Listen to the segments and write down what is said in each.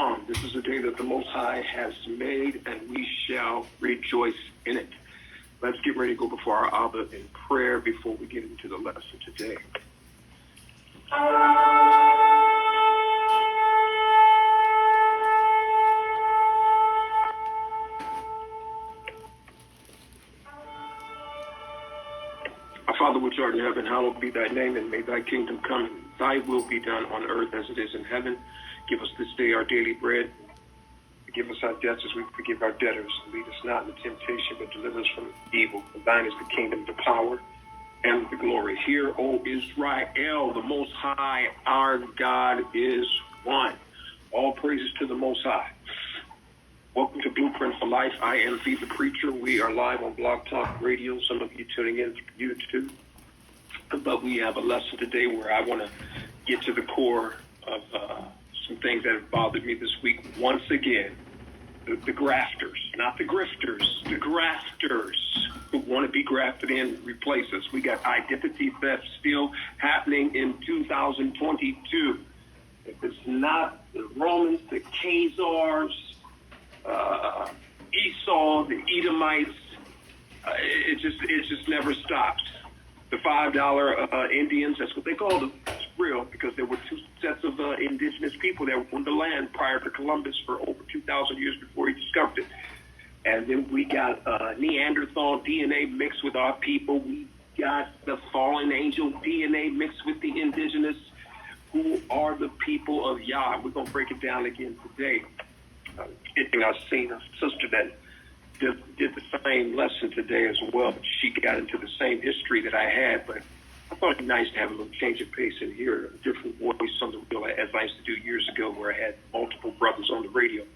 on. This is a day that the Most High has made, and we shall rejoice in it. Let's get ready to go before our Abba in prayer before we get into the lesson today. Our Father which art in heaven, hallowed be thy name, and may thy kingdom come, and thy will be done on earth as it is in heaven. Give us this day our daily bread. Forgive us our debts as we forgive our debtors. Lead us not into temptation, but deliver us from evil. For thine is the kingdom, the power, and the glory. Hear, O Israel, the Most High, our God is one. All praises to the Most High. Welcome to Blueprint for Life. I am the Preacher. We are live on Blog Talk Radio. Some of you tuning in through YouTube. But we have a lesson today where I want to get to the core of some things that have bothered me this week. Once again, the grafters, not the grifters, the grafters who want to be grafted in and replace us. We got identity theft still happening in 2022. If it's not the Romans, the Khazars, Esau, the Edomites, it just never stops. The $5 Indians, that's what they called them. It's real because there were two sets of indigenous people that were on the land prior to Columbus for over 2,000 years before he discovered it. And then we got Neanderthal DNA mixed with our people. We got the fallen angel DNA mixed with the indigenous, who are the people of Yah. We're going to break it down again today. I've seen a sister that did the same lesson today as well. She got into the same history that I had, but I thought it'd be nice to have a little change of pace and hear a different voice on the real, as I used to do years ago, where I had multiple brothers on the radio,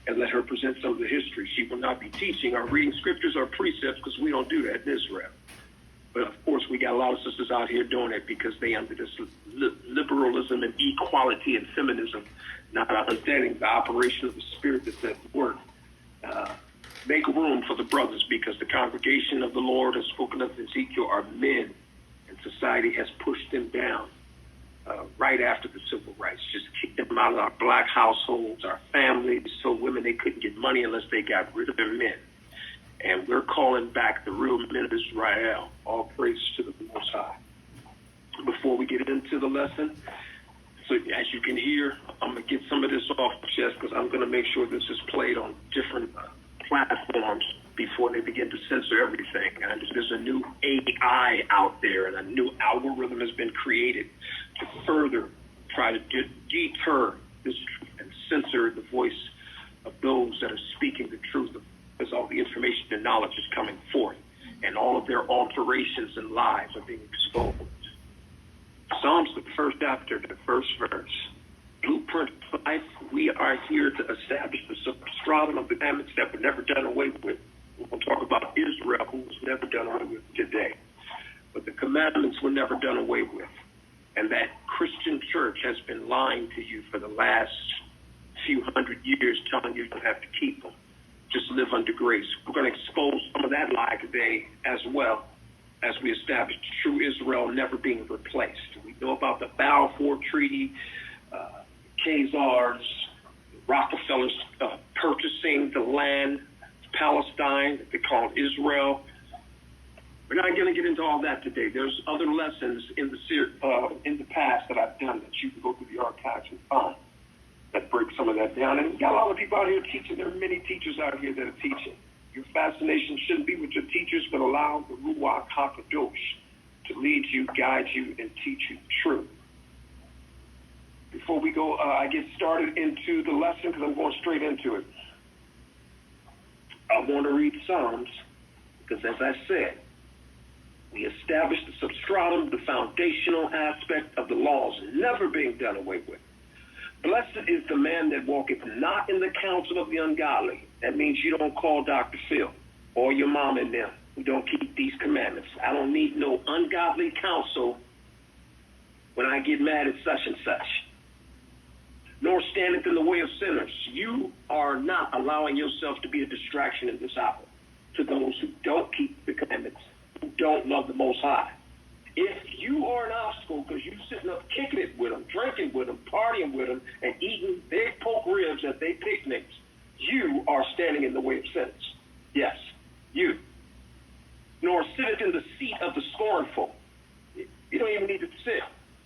and let her present some of the history. She will not be teaching or reading scriptures or precepts because we don't do that in Israel. But of course, we got a lot of sisters out here doing it because they under this liberalism and equality and feminism, not understanding the operation of the spirit that's at work. Make room for the brothers, because the congregation of the Lord, as spoken of in Ezekiel, are men, and society has pushed them down right after the civil rights. Just kicked them out of our black households, our families, told women they couldn't get money unless they got rid of their men. And we're calling back the real men of Israel. All praise to the Most High. Before we get into the lesson, so as you can hear, I'm going to get some of this off the chest because I'm going to make sure this is played on different platforms before they begin to censor everything. And there's a new AI out there, and a new algorithm has been created to further try to deter this truth and censor the voice of those that are speaking the truth, because all the information and knowledge is coming forth, and all of their alterations and lies are being exposed. Psalms, the first chapter, the first verse. Blueprint for Life, we are here to establish the substratum of the commandments that were never done away with. We'll talk about Israel, who was never done away with today. But the commandments were never done away with. And that Christian church has been lying to you for the last few hundred years, telling you you don't have to keep them. Just live under grace. We're going to expose some of that lie today as well, as we establish true Israel never being replaced. We know about the Balfour Treaty, Khazars, Rockefellers purchasing the land, Palestine, that they call Israel. We're not going to get into all that today. There's other lessons in the past that I've done that you can go through the archives and find that break some of that down. And we got a lot of people out here teaching. There are many teachers out here that are teaching. Your fascination shouldn't be with your teachers, but allow the Ruach HaKadosh to lead you, guide you, and teach you the truth. Before we go, I get started into the lesson, because I'm going straight into it. I want to read Psalms, because as I said, we established the substratum, the foundational aspect of the laws never being done away with. Blessed is the man that walketh not in the counsel of the ungodly. That means you don't call Dr. Phil or your mom and them who don't keep these commandments. I don't need no ungodly counsel when I get mad at such and such. Nor standeth in the way of sinners. You are not allowing yourself to be a distraction in this hour to those who don't keep the commandments, who don't love the Most High. If you are an obstacle because you're sitting up kicking it with them, drinking with them, partying with them, and eating big pork ribs at their picnics, you are standing in the way of sinners. Yes, you. Nor sitteth in the seat of the scornful. You don't even need to sit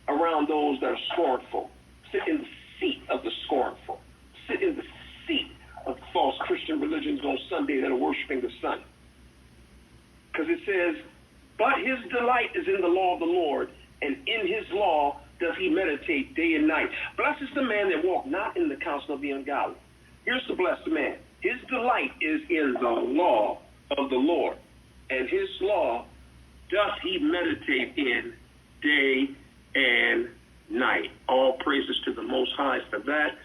around those that are scornful. Sit in the seat of the scornful. Sit in the seat of false Christian religions on Sunday that are worshiping the sun. Because it says, but his delight is in the law of the Lord, and in his law does he meditate day and night. Blessed is the man that walk not in the counsel of the ungodly. Here's the blessed man. His delight is in the law of the Lord, and his law doth he meditate in day and night. All praises to the Most High for that.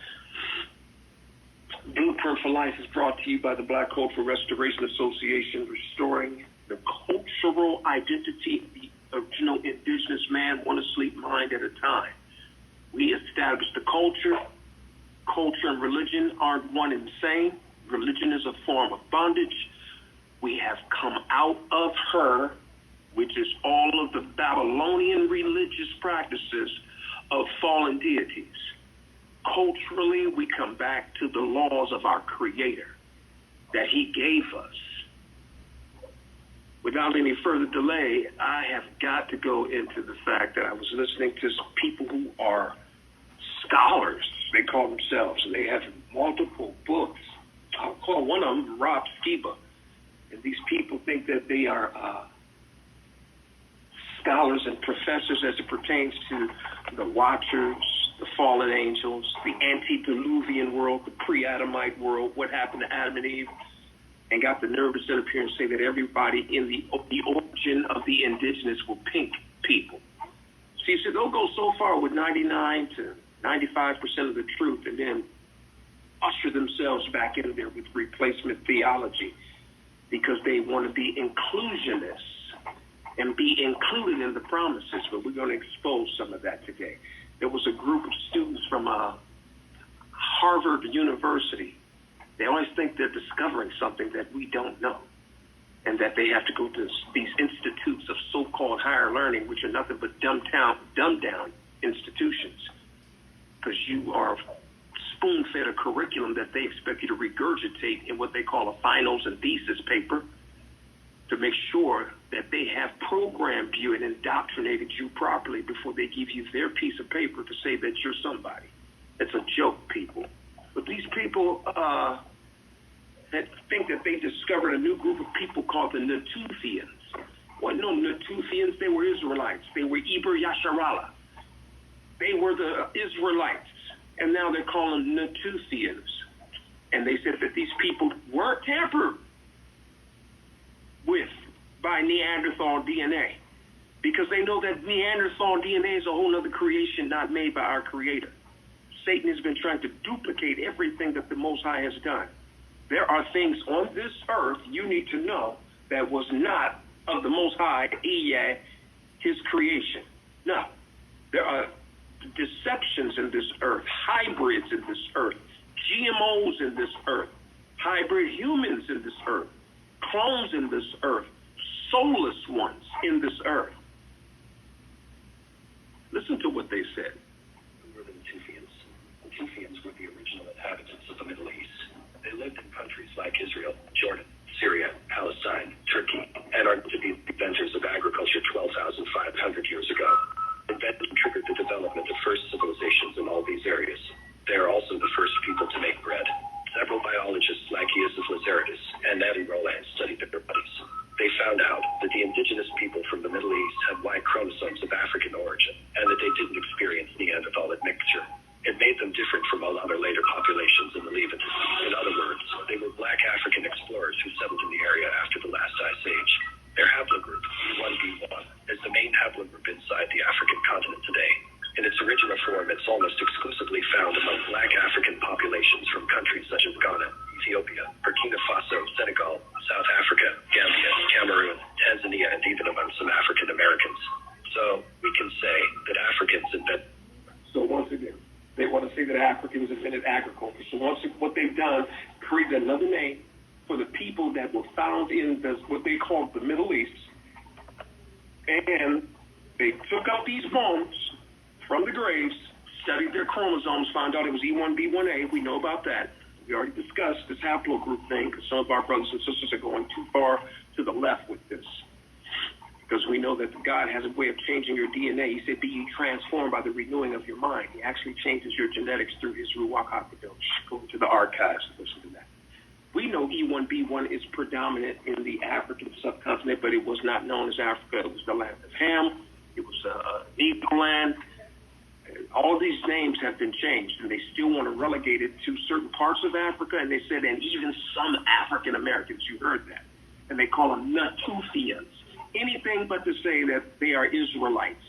Blueprint for Life is brought to you by the Black Cultural Restoration Association, restoring the cultural identity of the original indigenous man, one asleep mind at a time. We established the culture. Culture and religion aren't one and the same. Religion is a form of bondage. We have come out of her, which is all of the Babylonian religious practices of fallen deities. Culturally, we come back to the laws of our Creator that he gave us. Without any further delay, I have got to go into the fact that I was listening to some people who are scholars, they call themselves, and they have multiple books. I'll call one of them Rob Skiba. And these people think that they are scholars and professors as it pertains to the Watchers, the fallen angels, the antediluvian world, the pre-Adamite world, what happened to Adam and Eve, and got the nerve to sit up here and say that everybody in the origin of the indigenous were pink people. See, so they'll go so far with 99 to 95% of the truth and then usher themselves back in there with replacement theology because they want to be inclusionists and be included in the promises, but we're going to expose some of that today. There was a group of students from Harvard University. They always think they're discovering something that we don't know, and that they have to go to these institutes of so-called higher learning, which are nothing but dumbed-down institutions, because you are spoon-fed a curriculum that they expect you to regurgitate in what they call a finals and thesis paper to make sure that they have programmed you and indoctrinated you properly before they give you their piece of paper to say that you're somebody. It's a joke, people. But these people that think that they discovered a new group of people called the Natufians. Well, no, Natufians, they were Israelites. They were Eber Yasharala. They were the Israelites, and now they're calling Natufians. And they said that these people weren't tampered with by Neanderthal DNA, because they know that Neanderthal DNA is a whole other creation not made by our Creator. Satan has been trying to duplicate everything that the Most High has done. There are things on this earth you need to know that was not of the Most High, his creation. No, there are deceptions in this earth, hybrids in this earth, GMOs in this earth, hybrid humans in this earth, clones in this earth, soulless ones in this earth. Listen to what they said. Who were the Natufians? The Natufians were the original inhabitants of the Middle East. They lived in countries like Israel, Jordan, Syria, Palestine, Turkey, and are to be inventors of agriculture 12,500 years ago. Invention triggered the development of first civilizations in all these areas. They are also the first people to make bread. Several biologists like Yusuf Lazardis and Eddie Roland studied their bodies. They found out that the indigenous people from the Middle East had Y chromosomes of African origin, and that they didn't experience Neanderthal admixture. It made them different from all other later populations in the Levant. In other words, they were black African explorers who settled in the area after the last ice age. Their haplogroup, B1B1, is the main haplogroup inside the African continent today. In its original form, it's almost exclusively found among black African populations from countries such as Ghana, Ethiopia, Burkina Faso, Senegal, South Africa, Gambia, Cameroon, Tanzania, and even among some African Americans. So we can say that Africans invented. So once again, they want to say that Africans invented agriculture. So once what they've done, created another name for the people that were found in what they call the Middle East, and They took up these bones from the graves, studied their chromosomes, found out it was E1B1A. We know about that. We already discussed this haplogroup thing because some of our brothers and sisters are going too far to the left with this. Because we know that God has a way of changing your DNA. He said, be ye transformed by the renewing of your mind. He actually changes your genetics through his Ruach HaKodesh. Go to the archives and listen to that. We know E1B1 is predominant in the African subcontinent, but it was not known as Africa. It was the land of Ham. It was Negro land. All of these names have been changed, and they still want to relegate it to certain parts of Africa, and they said, and even some African Americans, you heard that, and they call them Natufians. Anything but to say that they are Israelites.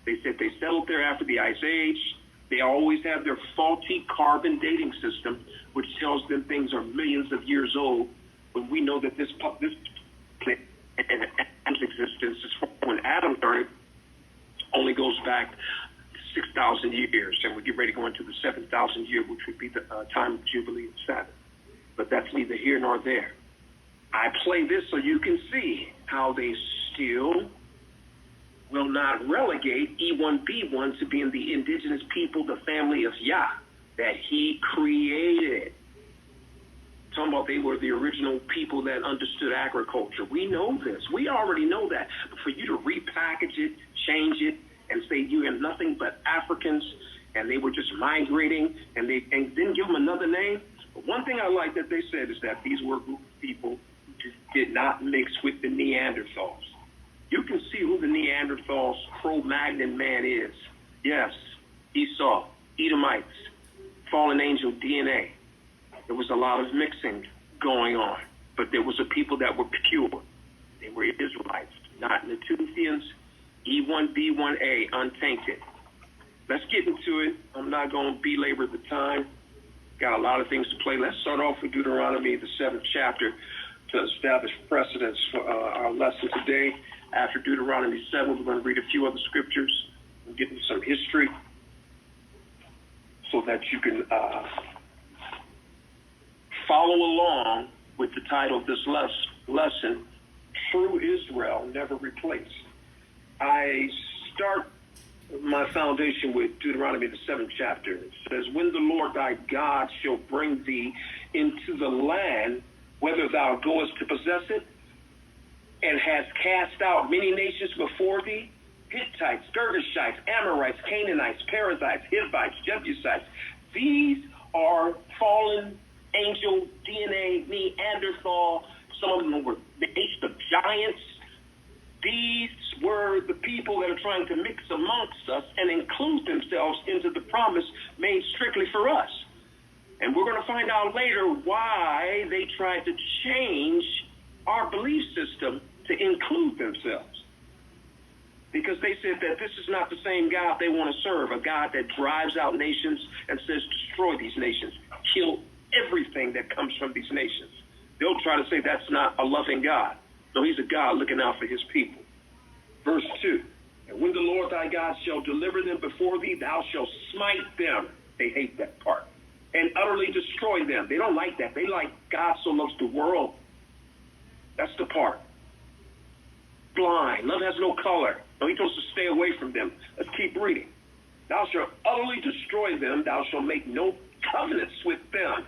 They said they settled there after the Ice Age. They always have their faulty carbon dating system, which tells them things are millions of years old, when we know that this planet and Adam's existence is from when Adam started only goes back 6,000 years, and we get ready to go into the 7,000 year, which would be the time of Jubilee of Sabbath. But that's neither here nor there. I play this so you can see how they still will not relegate E1B1 to being the indigenous people, the family of Yah, that he created. Talking about they were the original people that understood agriculture. We know this. We already know that. But for you to repackage it, change it, and say you are nothing but Africans, and they were just migrating, and then give them another name. But one thing I like that they said is that these were a group of people who just did not mix with the Neanderthals. You can see who the Neanderthals Cro-Magnon man is. Yes, Esau, Edomites, fallen angel DNA. There was a lot of mixing going on, but there was a people that were pure. They were Israelites, not Natufians, E1B1A, untainted. Let's get into it. I'm not going to belabor the time. Got a lot of things to play. Let's start off with Deuteronomy, the 7th chapter, to establish precedence for our lesson today. After Deuteronomy 7, we're going to read a few other scriptures and get into some history so that you can follow along with the title of this lesson, True Israel Never Replaced. I start my foundation with Deuteronomy, the 7th chapter. It says, when the Lord thy God shall bring thee into the land, whether thou goest to possess it, and hast cast out many nations before thee, Hittites, Girgashites, Amorites, Canaanites, Perizzites, Hivites, Jebusites. These are fallen angel DNA, Neanderthal. Some of them were the age of giants. These were the people that are trying to mix amongst us and include themselves into the promise made strictly for us. And we're going to find out later why they tried to change our belief system to include themselves. Because they said that this is not the same God they want to serve, a God that drives out nations and says, destroy these nations, kill everything that comes from these nations. They'll try to say that's not a loving God. No, he's a God looking out for his people. Verse 2, and when the Lord thy God shall deliver them before thee, thou shalt smite them. They hate that part. And utterly destroy them. They don't like that. They like God so loves the world. That's the part. Blind. Love has no color. No, he told us to stay away from them. Let's keep reading. Thou shalt utterly destroy them. Thou shalt make no covenants with them.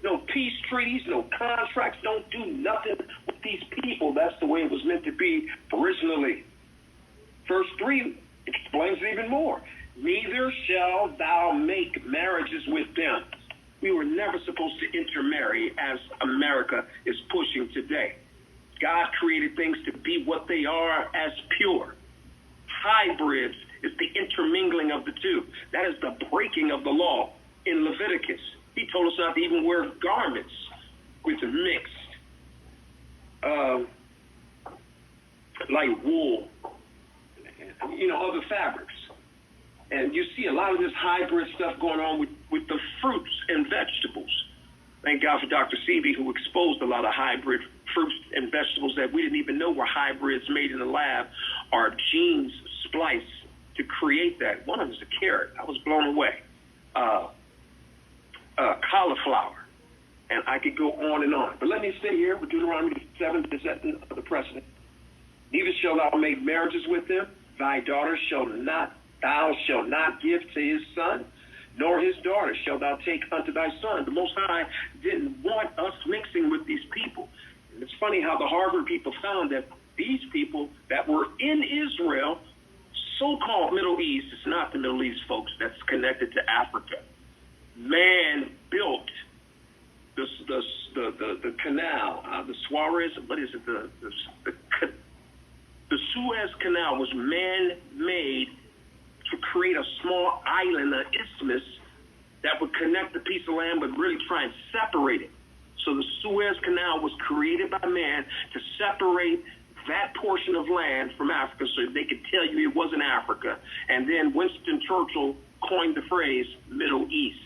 No peace treaties, no contracts. Don't do nothing with these people. That's the way it was meant to be originally. Verse 3 explains it even more. Neither shall thou make marriages with them. We were never supposed to intermarry as America is pushing today. God created things to be what they are as pure. Hybrids is the intermingling of the two. That is the breaking of the law in Leviticus. He told us not to even wear garments with mixed, like wool, other fabrics. And you see a lot of this hybrid stuff going on with the fruits and vegetables. Thank God for Dr. Seavey, who exposed a lot of hybrid fruits and vegetables that we didn't even know were hybrids made in the lab or genes spliced to create that. One of them is a carrot. I was blown away. Cauliflower. And I could go on and on. But let me stay here with Deuteronomy 7, the precedent. Neither shall thou make marriages with them, Thou shalt not give to his son, nor his daughter shalt thou take unto thy son. The Most High didn't want us mixing with these people. And it's funny how the Harvard people found that these people that were in Israel, so-called Middle East, it's not the Middle East, folks, that's connected to Africa. Man built the canal, the Suarez, what is it? The Suez Canal was man-made to create a small island, an isthmus, that would connect the piece of land but really try and separate it. So the Suez Canal was created by man to separate that portion of land from Africa so they could tell you it wasn't Africa. And then Winston Churchill coined the phrase Middle East.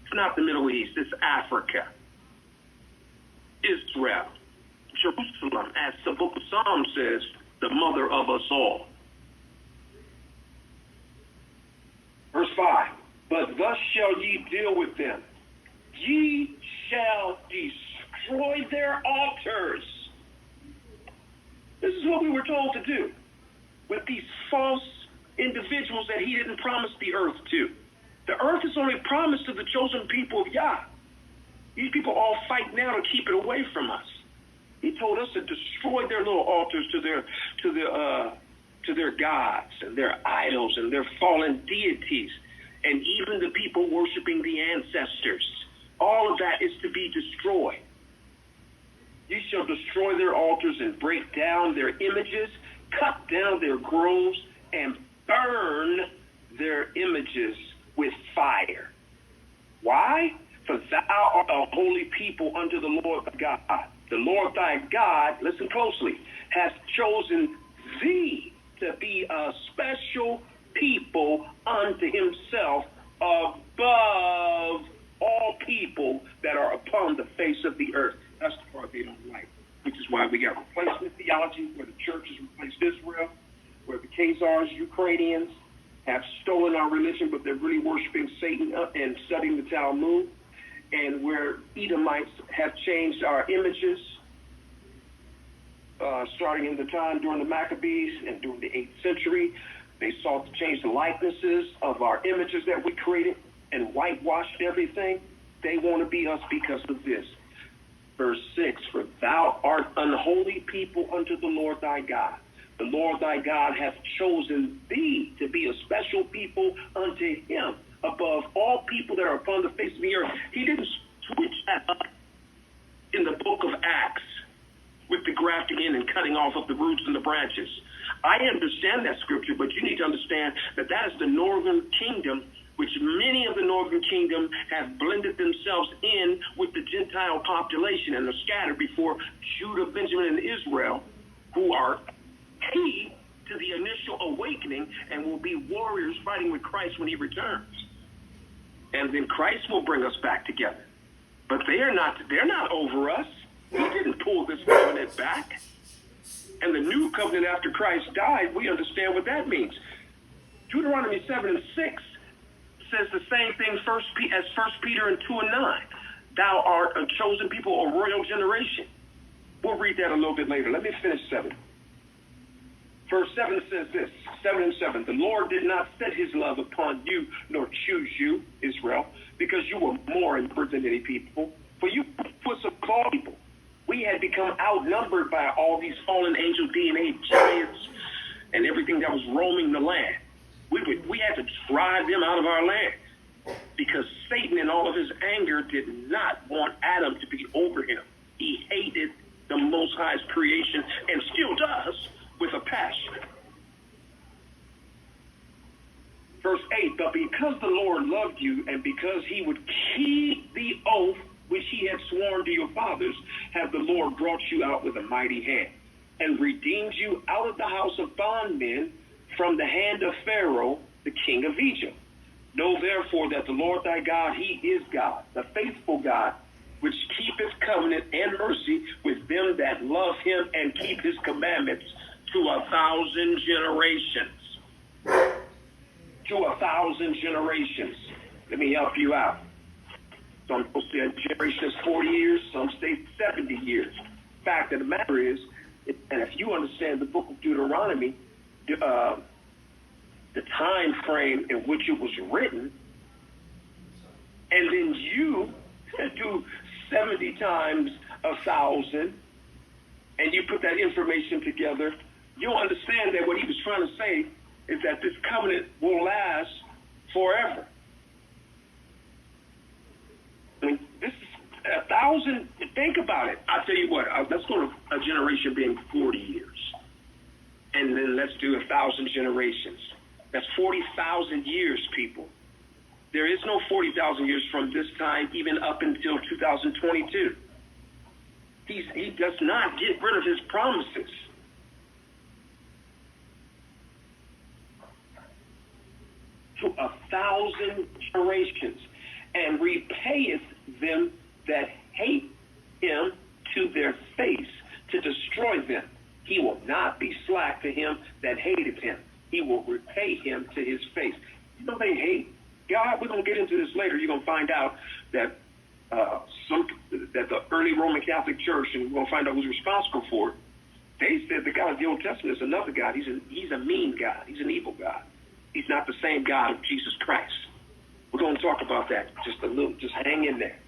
It's not the Middle East, it's Africa. Israel, Jerusalem, as the book of Psalms says, the mother of us all. Verse 5, but thus shall ye deal with them. Ye shall destroy their altars. This is what we were told to do with these false individuals that he didn't promise the earth to. The earth is only promised to the chosen people of Yah. These people all fight now to keep it away from us. He told us to destroy their little altars to their gods and their idols and their fallen deities, and even the people worshiping the ancestors. All of that is to be destroyed. Ye shall destroy their altars and break down their images, cut down their groves, and burn their images with fire. Why? For thou art a holy people unto the Lord thy God. The Lord thy God, listen closely, hath chosen thee to be a special people unto himself above all people that are upon the face of the earth. That's the part they don't like, which is why we got replacement theology, where the church has replaced Israel, where the Khazars, Ukrainians, have stolen our religion, but they're really worshiping Satan and studying the Talmud, and where Edomites have changed our images, starting in the time during the Maccabees and during the 8th century. They sought to change the likenesses of our images that we created and whitewashed everything. They want to be us because of this. Verse 6, for thou art unholy people unto the Lord thy God. The Lord thy God hath chosen thee to be a special people unto him above all people that are upon the face of the earth. He didn't switch that up in the book of Acts with the grafting in and cutting off of the roots and the branches. I understand that scripture, but you need to understand that that is the northern kingdom, which many of the northern kingdom have blended themselves in with the Gentile population and are scattered before Judah, Benjamin, and Israel, who are key to the initial awakening and will be warriors fighting with Christ when he returns. And then Christ will bring us back together. But they're not over us. We didn't pull this covenant back. And the new covenant after Christ died, we understand what that means. Deuteronomy 7 and 6 says the same thing as 1 Peter and 2 and 9. Thou art a chosen people, a royal generation. We'll read that a little bit later. Let me finish 7. Verse 7 says this, 7 and 7. The Lord did not set his love upon you, nor choose you, Israel, because you were more in number than any people. For you was of all people. We had become outnumbered by all these fallen angel DNA giants and everything that was roaming the land. We had to drive them out of our land because Satan in all of his anger did not want Adam to be over him. He hated the Most High's creation and still does with a passion. Verse 8, but because the Lord loved you and because he would keep the oath which he had sworn to your fathers, have the Lord brought you out with a mighty hand and redeemed you out of the house of bondmen from the hand of Pharaoh, the king of Egypt. Know therefore that the Lord thy God, he is God, the faithful God, which keepeth covenant and mercy with them that love him and keep his commandments to 1,000 generations. To 1,000 generations. Let me help you out. Some people say a generation is 40 years, some say 70 years. Fact of the matter is, and if you understand the book of Deuteronomy, the time frame in which it was written, and then you do 70 times 1,000, and you put that information together, you'll understand that what he was trying to say is that this covenant will last forever. I mean, this is 1,000. Think about it. I'll tell you what. Let's go to a generation being 40 years, and then let's do 1,000 generations. That's 40,000 years, people. There is no 40,000 years from this time even up until 2022. He does not get rid of his promises. To 1,000 generations, and repayeth them that hate him to their face, to destroy them. He will not be slack to him that hated him. He will repay him to his face. You know they hate God. We're going to get into this later. You're going to find out that that the early Roman Catholic Church, and we're going to find out who's responsible for it, they said the God of the Old Testament is another God. He's a mean God. He's an evil God. He's not the same God of Jesus Christ. We're going to talk about that just a little. Just hang in there.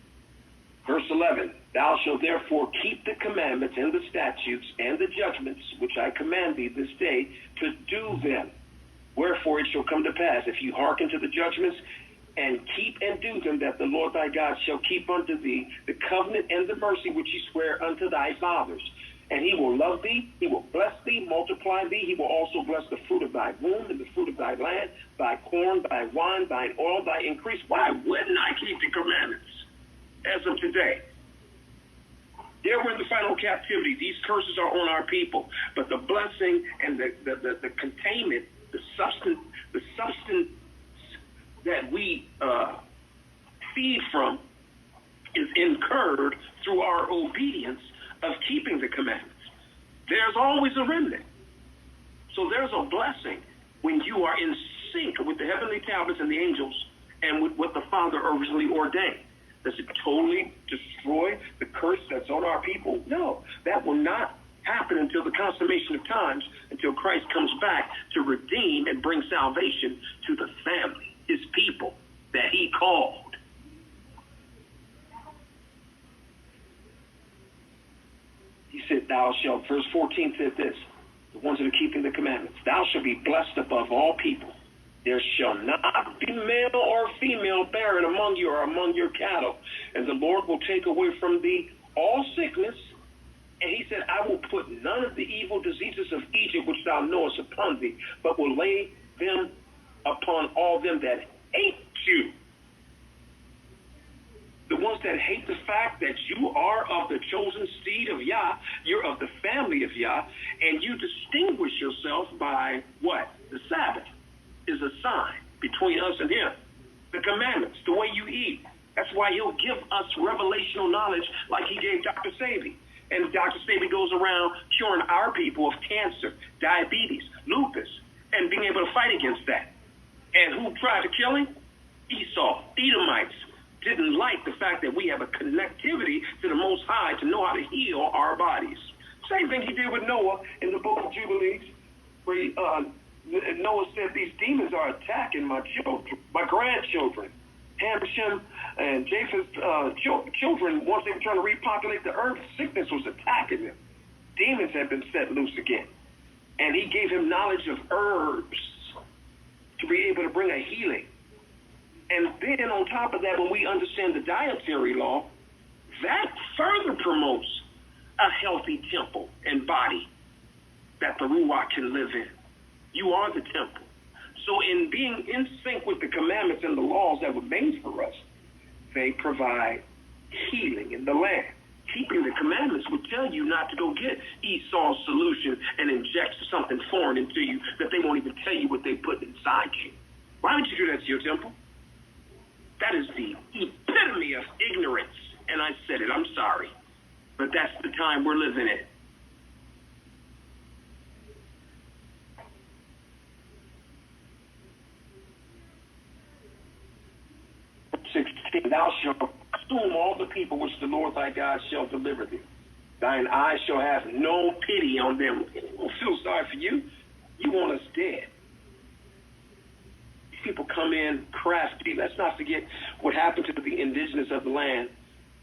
Verse 11, thou shalt therefore keep the commandments and the statutes and the judgments which I command thee this day to do them. Wherefore it shall come to pass, if you hearken to the judgments and keep and do them, that the Lord thy God shall keep unto thee the covenant and the mercy which he sware unto thy fathers. And he will love thee, he will bless thee, multiply thee. He will also bless the fruit of thy womb and the fruit of thy land, thy corn, thy wine, thine oil, thy increase. Why wouldn't I keep the commandments as of today? There we're in the final captivity. These curses are on our people. But the blessing and the containment, the substance that we feed from is incurred through our obedience of keeping the commandments. There's always a remnant. So there's a blessing when you are in sync with the heavenly tablets and the angels and with what the Father originally ordained. Does it totally destroy the curse that's on our people? No, that will not happen until the consummation of times, until Christ comes back to redeem and bring salvation to the family, his people that he called. He said, thou shalt, verse 14 said this, the ones that are keeping the commandments, thou shalt be blessed above all people. There shall not be male or female barren among you or among your cattle. And the Lord will take away from thee all sickness. And he said, I will put none of the evil diseases of Egypt which thou knowest upon thee, but will lay them upon all them that hate you. The ones that hate the fact that you are of the chosen seed of Yah, you're of the family of Yah, and you distinguish yourself by what? The Sabbath is a sign between us and him. The commandments, the way you eat. That's why he'll give us revelational knowledge like he gave Dr. Sabi. And Dr. Sabi goes around curing our people of cancer, diabetes, lupus, and being able to fight against that. And who tried to kill him? Esau, Edomites. Didn't like the fact that we have a connectivity to the Most High to know how to heal our bodies. Same thing he did with Noah in the book of Jubilees, where Noah said, these demons are attacking my children, my grandchildren. Ham, Shem, and Japheth's children, once they were trying to repopulate the earth, sickness was attacking them. Demons had been set loose again. And he gave him knowledge of herbs to be able to bring a healing. And then on top of that, when we understand the dietary law, that further promotes a healthy temple and body that the Ruach can live in. You are the temple. So in being in sync with the commandments and the laws that were made for us, they provide healing in the land. Keeping the commandments would tell you not to go get Esau's solution and inject something foreign into you that they won't even tell you what they put inside you. Why would you do that to your temple? That is the epitome of ignorance. And I said it, I'm sorry. But that's the time we're living in. Thou shalt consume all the people which the Lord thy God shall deliver thee. Thine eyes shall have no pity on them. We don't feel sorry for you. You want us dead. people come in crafty. Let's not forget what happened to the indigenous of the land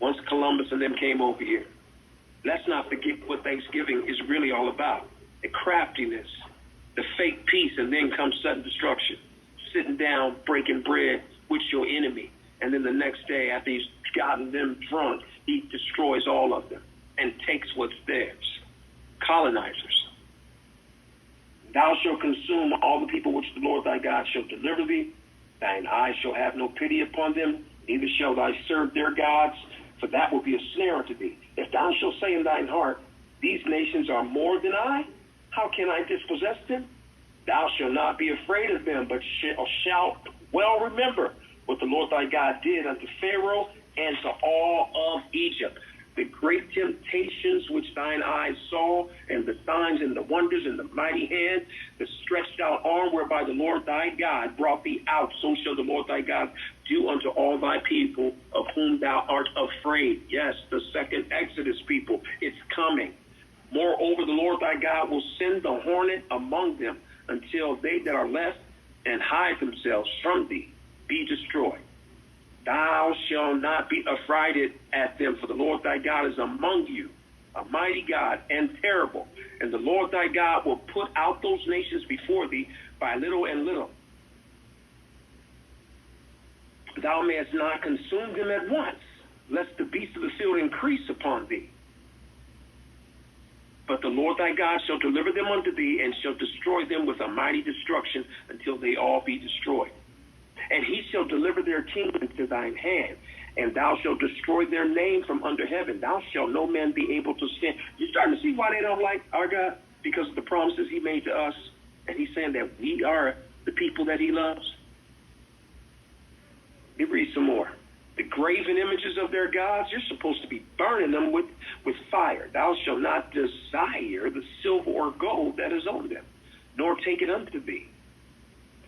once Columbus and them came over here. Let's not forget what Thanksgiving is really all about. The craftiness, the fake peace, and then comes sudden destruction. Sitting down, breaking bread with your enemy. And then the next day, after he's gotten them drunk, he destroys all of them and takes what's theirs. Colonizers. Thou shalt consume all the people which the Lord thy God shall deliver thee. Thine eyes shall have no pity upon them, neither shall thou serve their gods, for that will be a snare unto thee. If thou shalt say in thine heart, these nations are more than I, how can I dispossess them? Thou shalt not be afraid of them, but shalt well remember what the Lord thy God did unto Pharaoh and to all of Egypt. The great temptations which thine eyes saw, and the signs and the wonders and the mighty hand, the stretched out arm whereby the Lord thy God brought thee out, so shall the Lord thy God do unto all thy people of whom thou art afraid. Yes, the second Exodus, people, it's coming. Moreover, the Lord thy God will send the hornet among them until they that are left and hide themselves from thee be destroyed. Thou shalt not be affrighted at them, for the Lord thy God is among you, a mighty God and terrible. And the Lord thy God will put out those nations before thee by little and little. Thou mayest not consume them at once, lest the beasts of the field increase upon thee. But the Lord thy God shall deliver them unto thee, and shall destroy them with a mighty destruction until they all be destroyed. And he shall deliver their kingdom into thine hand, and thou shalt destroy their name from under heaven. Thou shalt no man be able to stand. You're starting to see why they don't like our God? Because of the promises he made to us. And he's saying that we are the people that he loves. Let me read some more. The graven images of their gods, you're supposed to be burning them with fire. Thou shalt not desire the silver or gold that is on them, nor take it unto thee.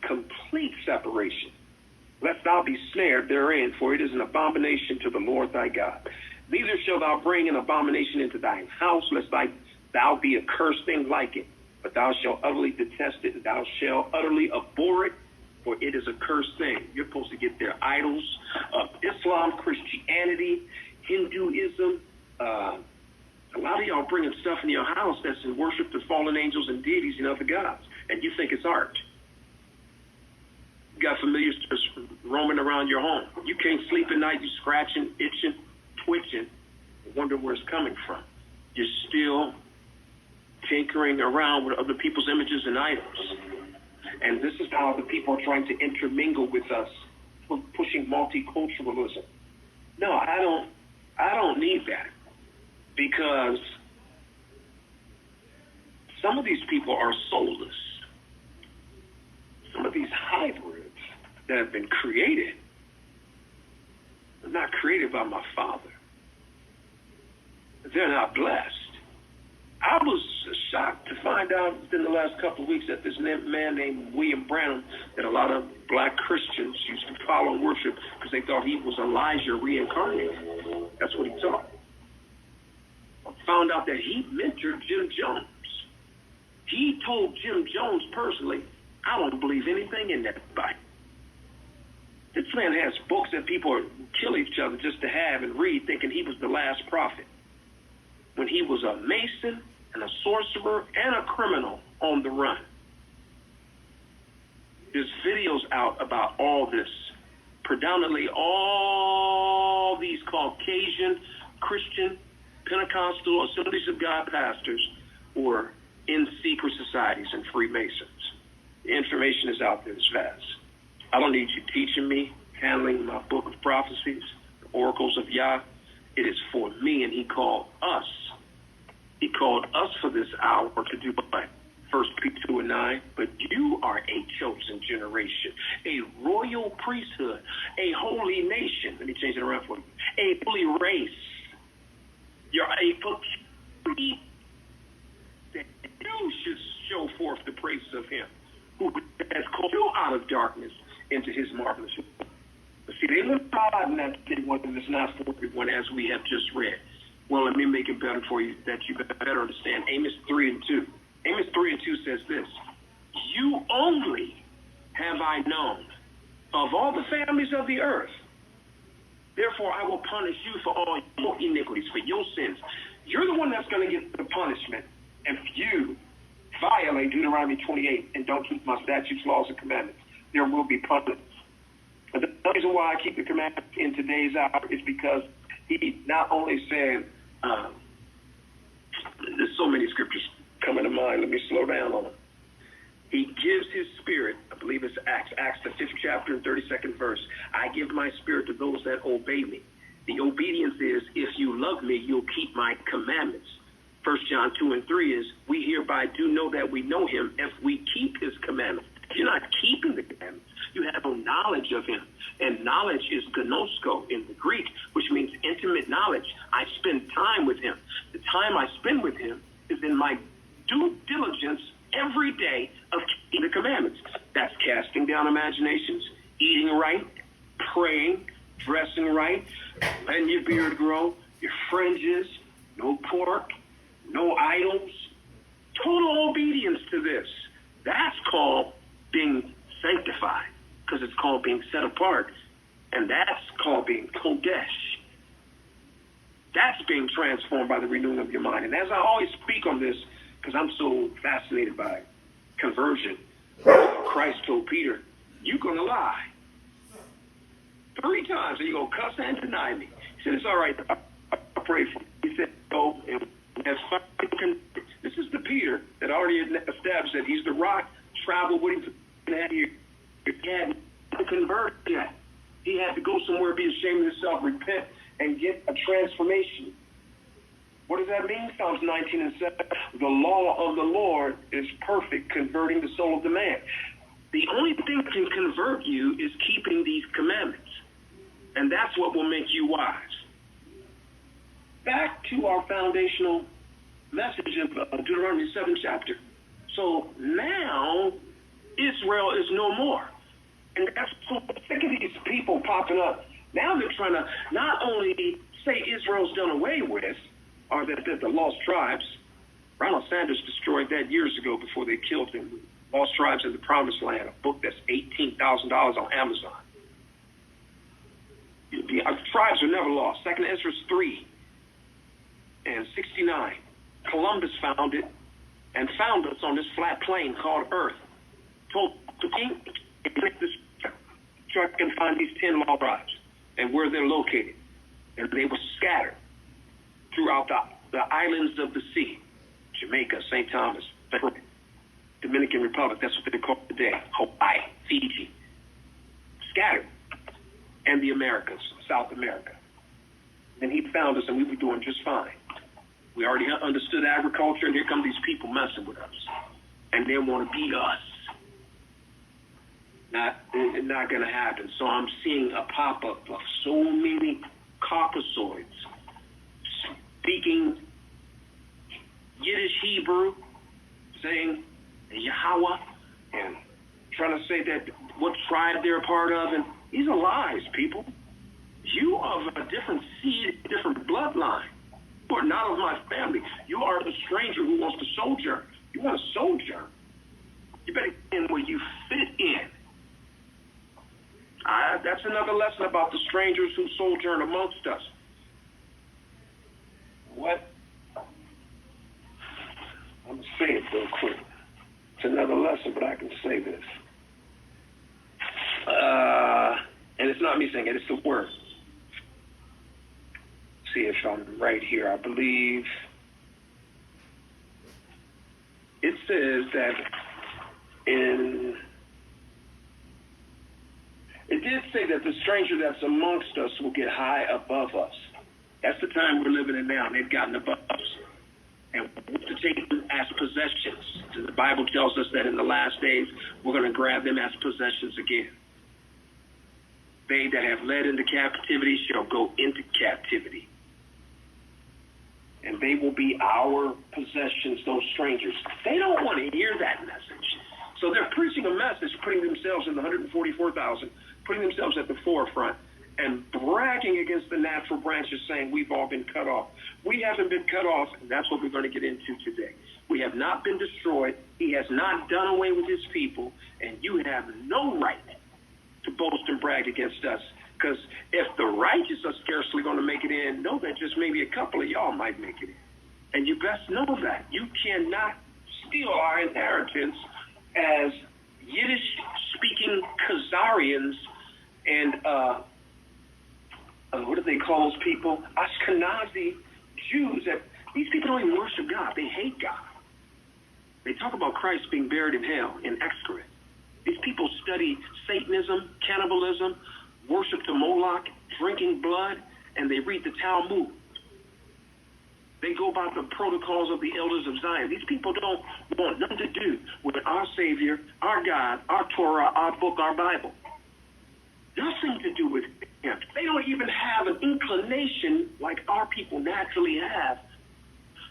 Complete separation. Lest thou be snared therein, for it is an abomination to the Lord thy God. Neither shalt thou bring an abomination into thine house, lest thou be a cursed thing like it. But thou shalt utterly detest it, and thou shalt utterly abhor it, for it is a cursed thing. You're supposed to get their idols of Islam, Christianity, Hinduism. A lot of y'all bringing stuff in your house that's in worship to fallen angels and deities and other gods, and you think it's art. You got familiar spirits roaming around your home. You can't sleep at night. You're scratching, itching, twitching. You wonder where it's coming from. You're still tinkering around with other people's images and idols. And this is how the people are trying to intermingle with us, pushing multiculturalism. No, I don't need that, because some of these people are soulless. Some of these hybrids that have been created are not created by my Father. They're not blessed. I was shocked to find out in the last couple of weeks that this man named William Branham, that a lot of black Christians used to follow and worship because they thought he was Elijah reincarnated. That's what he taught. I found out that he mentored Jim Jones. He told Jim Jones personally, I don't believe anything in that Bible. This man has books that people kill each other just to have and read, thinking he was the last prophet, when he was a mason and a sorcerer and a criminal on the run. There's videos out about all this. Predominantly all these Caucasian, Christian, Pentecostal, Assemblies of God pastors were in secret societies and Freemasons. The information is out there. It's vast. I don't need you teaching me, handling my book of prophecies, the oracles of Yah. It is for me, and he called us. He called us for this hour to do what? 1 Peter 2:9. But you are a chosen generation, a royal priesthood, a holy nation. Let me change it around for you. A holy race. You're a peculiar that you should show forth the praises of him who has called you out of darkness into his marvelous light. But see, they look odd in that one that's not for everyone, as we have just read. Well, let me make it better for you, that you better understand. Amos 3:2. Amos 3:2 says this: you only have I known, of all the families of the earth. Therefore, I will punish you for all your iniquities, for your sins. You're the one that's going to get the punishment if you violate Deuteronomy 28 and don't keep my statutes, laws, and commandments. There will be punishment. But the reason why I keep the commandments in today's hour is because he not only said, there's so many scriptures coming to mind. Let me slow down on them. He gives his spirit, I believe it's Acts the 5th chapter and 32nd verse. I give my spirit to those that obey me. The obedience is, if you love me, you'll keep my commandments. 1 John 2 and 3 is, we hereby do know that we know him if we keep his commandments. If you're not keeping the commandments, you have no knowledge of him. And knowledge is gnosko in the Greek, which means intimate knowledge. I spend time with him. The time I spend with him is in my due diligence every day of keeping the commandments. That's casting down imaginations, eating right, praying, dressing right, letting your beard grow, your fringes, no pork, no idols, total obedience to this. That's called being sanctified, because it's called being set apart, and that's called being kodesh. That's being transformed by the renewing of your mind. And as I always speak on this, because I'm so fascinated by conversion, Christ told Peter, you're going to lie 3 times, and you're going to cuss and deny me. He said, it's all right, I pray for you. He said, go and this is the Peter that already established that he's the rock, travel with him that year. He hadn't converted yet. He had to go somewhere, be ashamed of himself, repent, and get a transformation. What does that mean? Psalms 19 and 7. The law of the Lord is perfect, converting the soul of the man. The only thing that can convert you is keeping these commandments. And that's what will make you wise. Back to our foundational message of Deuteronomy 7th chapter. So now Israel is no more. And that's so sick of these people popping up. Now they're trying to not only say Israel's done away with, or that the lost tribes. Ronald Sanders destroyed that years ago before they killed him. Lost Tribes in the Promised Land, a book that's $18,000 on Amazon. The tribes are never lost. 2 Ezra 3 and 69. Columbus found it and found us on this flat plain called Earth. Told the king, truck and find these 10 lost tribes and where they're located. And they were scattered throughout the islands of the sea. Jamaica, St. Thomas, Dominican Republic, that's what they call it today. Hawaii, Fiji. Scattered. And the Americas, South America. Then he found us and we were doing just fine. We already understood agriculture, and here come these people messing with us. And they want to beat us. It's not going to happen. So I'm seeing a pop-up of so many Caucasoids speaking Yiddish Hebrew, saying Yahweh, and trying to say that what tribe they're a part of. And these are lies, people. You are of a different seed, different bloodline. You are not of my family. You are a stranger who wants to sojourn. You want to sojourn. You better get in where you fit in. That's another lesson about the strangers who sojourn amongst us. What? I'm going to say it real quick. It's another lesson, but I can say this. And it's not me saying it, it's the word. See if I'm right here. I believe it says that it did say that the stranger that's amongst us will get high above us. That's the time we're living in now. And they've gotten above us. And we're to take them as possessions. So the Bible tells us that in the last days, we're going to grab them as possessions again. They that have led into captivity shall go into captivity. And they will be our possessions, those strangers. They don't want to hear that message. So they're preaching a message, putting themselves in the 144,000, putting themselves at the forefront, and bragging against the natural branches, saying we've all been cut off. We haven't been cut off, and that's what we're going to get into today. We have not been destroyed. He has not done away with his people, and you have no right to boast and brag against us. Because if the righteous are scarcely going to make it in, know that just maybe a couple of y'all might make it in. And you best know that. You cannot steal our inheritance as Yiddish-speaking Khazarians and, what do they call those people? Ashkenazi Jews. That these people don't even worship God. They hate God. They talk about Christ being buried in hell, in excrement. These people study Satanism, cannibalism, worship to Moloch, drinking blood, and they read the Talmud. They go about the protocols of the elders of Zion. These people don't want nothing to do with our Savior, our God, our Torah, our book, our Bible. Nothing to do with him. They don't even have an inclination like our people naturally have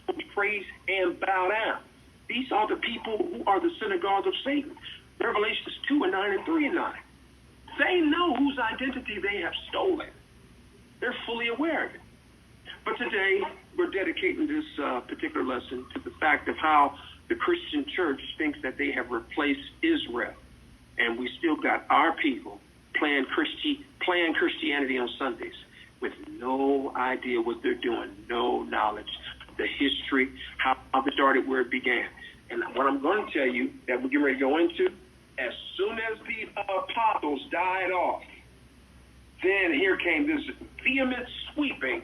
to praise and bow down. These are the people who are the synagogue of Satan. Revelations 2:9 and 3 and 9. They know whose identity they have stolen. They're fully aware of it. But today, we're dedicating this particular lesson to the fact of how the Christian church thinks that they have replaced Israel. And we still got our people playing Christianity on Sundays with no idea what they're doing, no knowledge, the history, how it started, where it began. And what I'm going to tell you that we're getting ready to go into, as soon as the apostles died off, then here came this vehement sweeping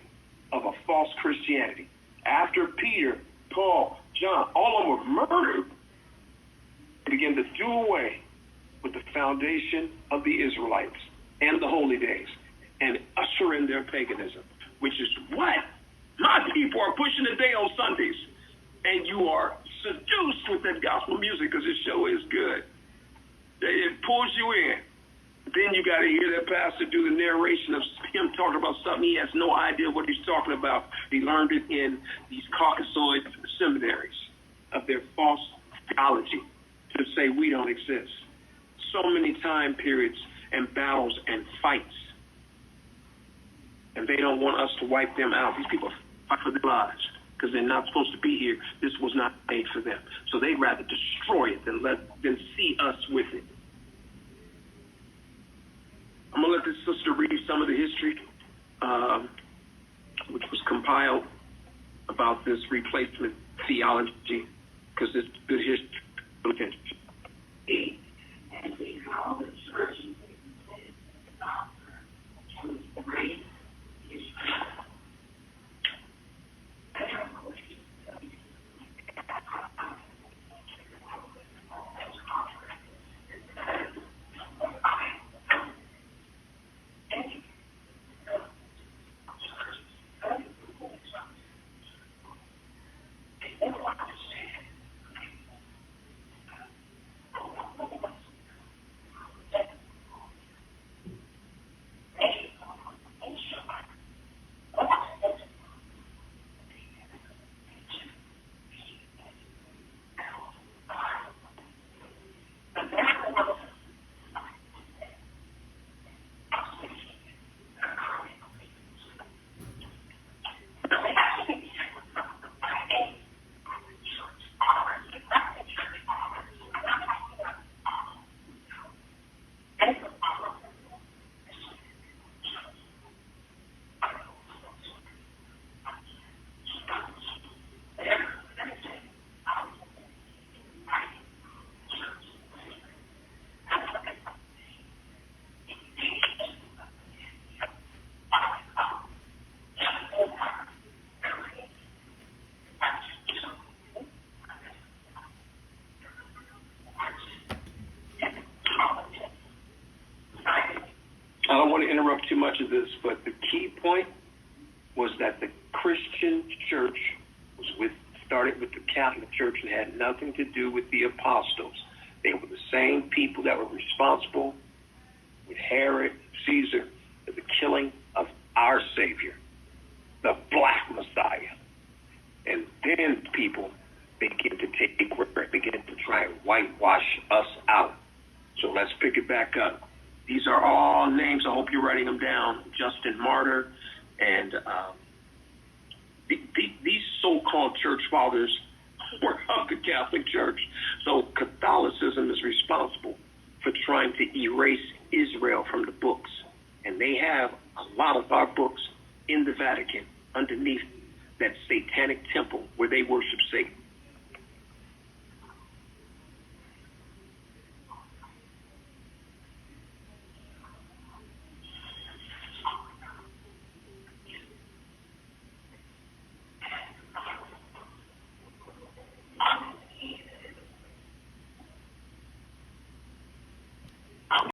of a false Christianity. After Peter, Paul, John, all of them were murdered, they began to do away with the foundation of the Israelites and the holy days and usher in their paganism, which is what my people are pushing today on Sundays. And you are seduced with that gospel music because this show is good. It pulls you in. Then you got to hear that pastor do the narration of him talking about something he has no idea what he's talking about. He learned it in these Caucasoid seminaries of their false theology to say we don't exist. So many time periods and battles and fights. And they don't want us to wipe them out. These people fight for their lives because they're not supposed to be here. This was not made for them. So they'd rather destroy it than see us with it. I'm going to let this sister read some of the history, which was compiled about this replacement theology, because it's good history. And we call the church to bring his I don't want to interrupt too much of this, but the key point was that the Christian church started with the Catholic Church and had nothing to do with the apostles. They were the same people that were responsible with Herod, Caesar, for the killing of our Savior, the Black Messiah. And then people begin to begin to try and whitewash us out. So let's pick it back up. These are all names. I hope you're writing them down. Justin Martyr and these so-called church fathers were of the Catholic Church. So Catholicism is responsible for trying to erase Israel from the books. And they have a lot of our books in the Vatican underneath that satanic temple where they worship Satan.